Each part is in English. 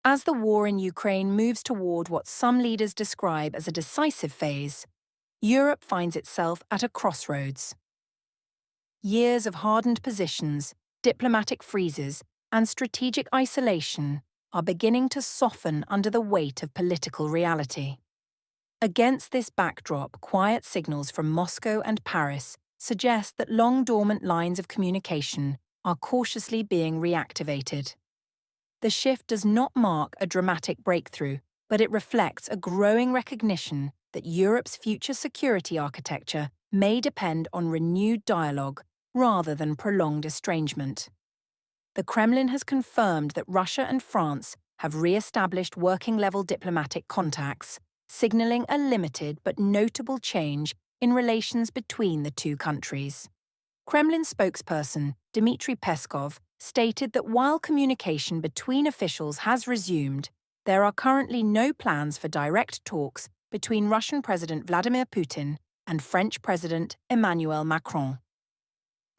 As the war in Ukraine moves toward what some leaders describe as a decisive phase, Europe finds itself at a crossroads. Years of hardened positions, diplomatic freezes, and strategic isolation are beginning to soften under the weight of political reality. Against this backdrop, quiet signals from Moscow and Paris suggest that long-dormant lines of communication are cautiously being reactivated. The shift does not mark a dramatic breakthrough, but it reflects a growing recognition that Europe's future security architecture may depend on renewed dialogue rather than prolonged estrangement. The Kremlin has confirmed that Russia and France have re-established working-level diplomatic contacts, signaling a limited but notable change in relations between the two countries. Kremlin spokesperson Dmitry Peskov stated that while communication between officials has resumed, there are currently no plans for direct talks between Russian President Vladimir Putin and French President Emmanuel Macron.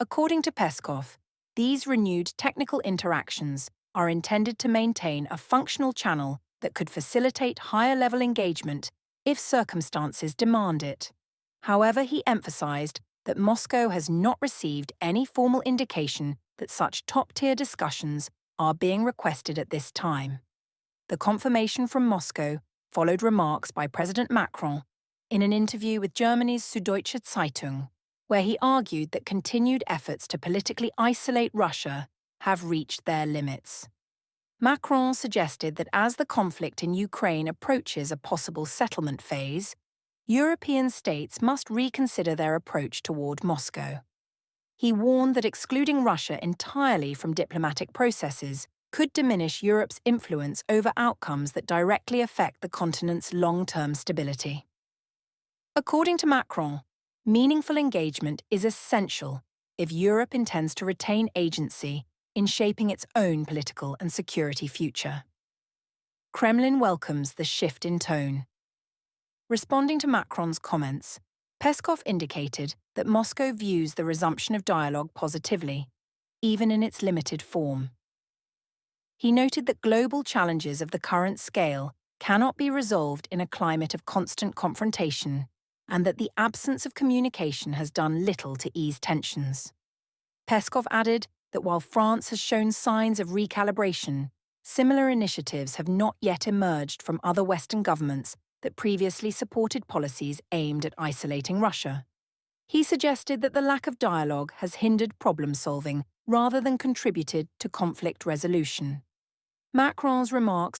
According to Peskov, these renewed technical interactions are intended to maintain a functional channel that could facilitate higher-level engagement if circumstances demand it. However, he emphasized that Moscow has not received any formal indication that such top-tier discussions are being requested at this time. The confirmation from Moscow followed remarks by President Macron in an interview with Germany's Süddeutsche Zeitung, where he argued that continued efforts to politically isolate Russia have reached their limits. Macron suggested that as the conflict in Ukraine approaches a possible settlement phase, European states must reconsider their approach toward Moscow. He warned that excluding Russia entirely from diplomatic processes could diminish Europe's influence over outcomes that directly affect the continent's long-term stability. According to Macron, meaningful engagement is essential if Europe intends to retain agency in shaping its own political and security future. Kremlin welcomes the shift in tone. Responding to Macron's comments, Peskov indicated that Moscow views the resumption of dialogue positively, even in its limited form. He noted that global challenges of the current scale cannot be resolved in a climate of constant confrontation, and that the absence of communication has done little to ease tensions. Peskov added that while France has shown signs of recalibration, similar initiatives have not yet emerged from other Western governments that previously supported policies aimed at isolating Russia. He suggested that the lack of dialogue has hindered problem-solving rather than contributed to conflict resolution. Macron's remarks